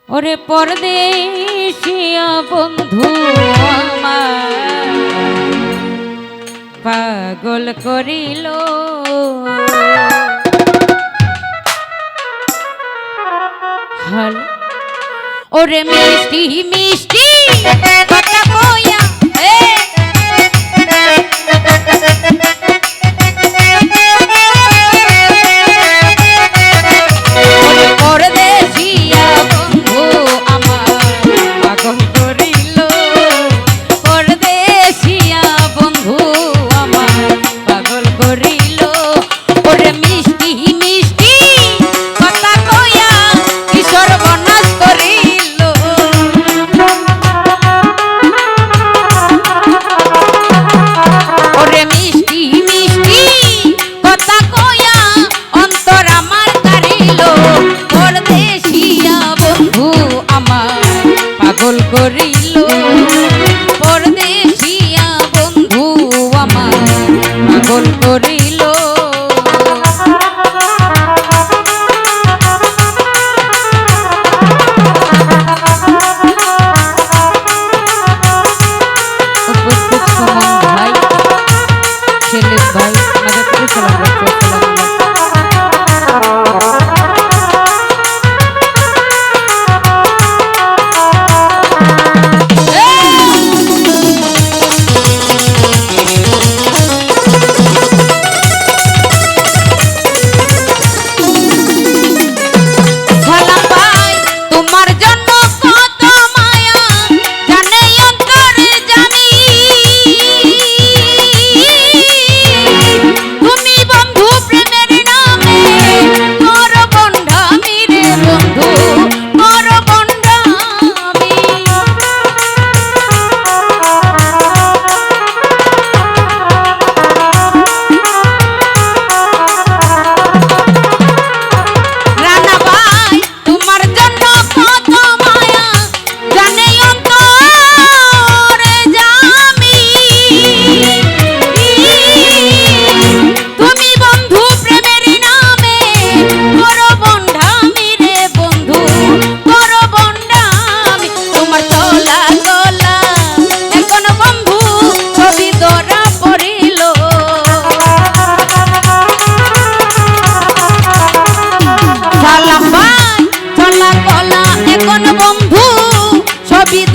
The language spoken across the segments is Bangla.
ওরে পরদেশিয়া বন্ধু আমার পাগল করিল হাল ওরে মিষ্টি মিষ্টি কথা কইয়া পরদেশিয়া বন্ধু আমার পাগল করিল পরদেশিয়া বন্ধু আমার পাগল করিল ওরে মিষ্টি মিষ্টি কথা কইয়া কি সর্বনাশ করিল ওরে মিষ্টি মিষ্টি কথা কইয়া অন্তর আমার কারিল পরদেশিয়া বন্ধু আমার পাগল করিল পরদেশিয়া বন্ধু আমার পাগল করিল উপস্থিত সুমন ভাই ছেলে ভাই আমাদের থেকে সালাম রাখো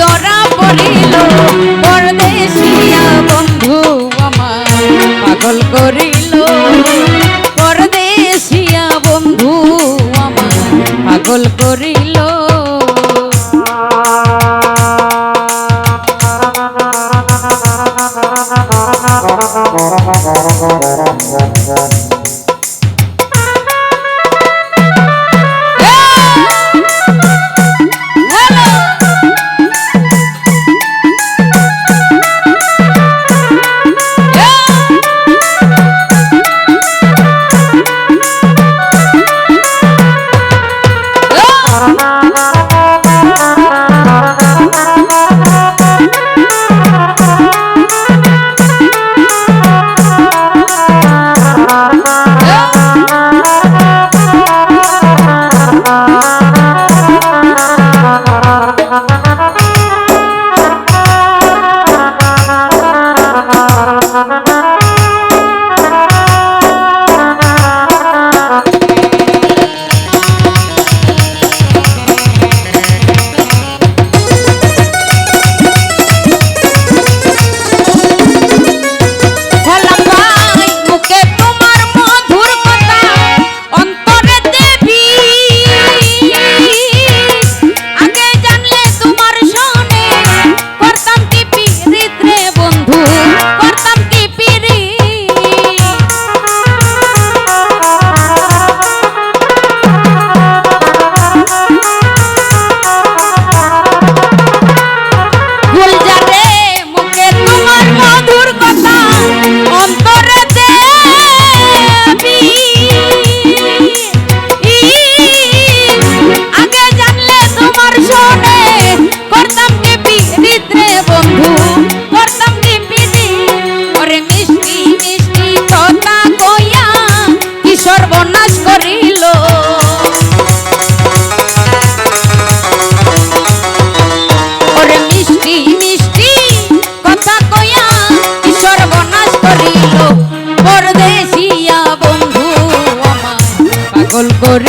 ধরা পড়িল পরদেশিয়া বন্ধু আমার পাগল করিল পরদেশিয়া বন্ধু আমার পাগল করিল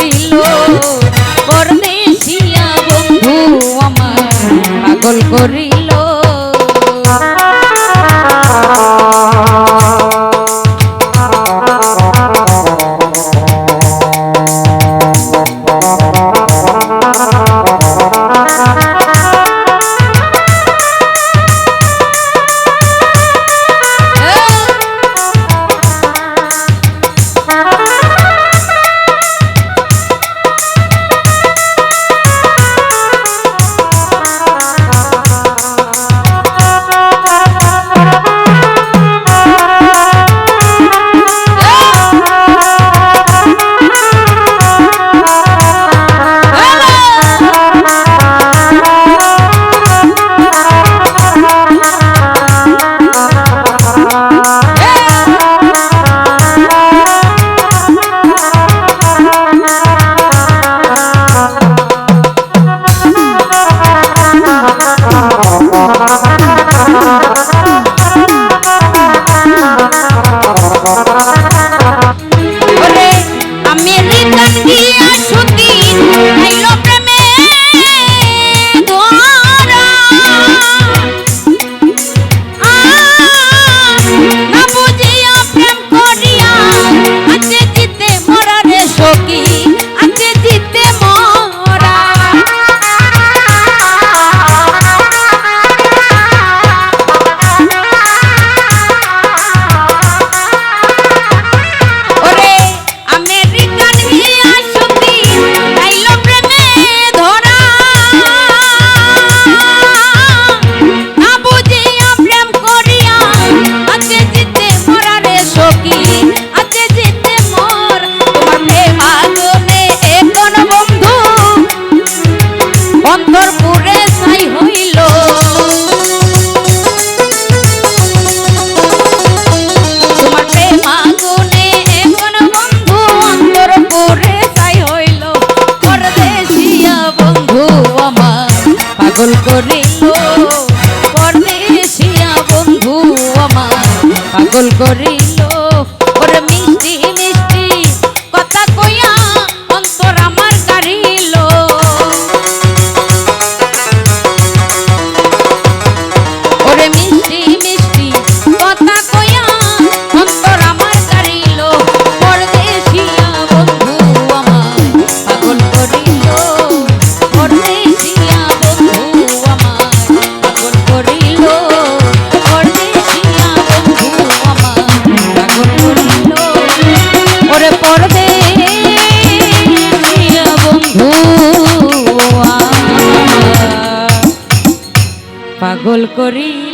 করিল পরদেশিয়া বন্ধু আমার পাগল করিল। পাগল করিল পরদেশিয়া বন্ধু আমার পাগল করিল। ওরে মিষ্টি মিষ্টি কথা কইয়া অন্তর আমার কারিল। ওরে মিষ্টি মিষ্টি কথা কইয়া অন্তর আমার কারিল। পরদেশিয়া বন্ধু আমার পাগল করিল পরদেশিয়া পাগল করি।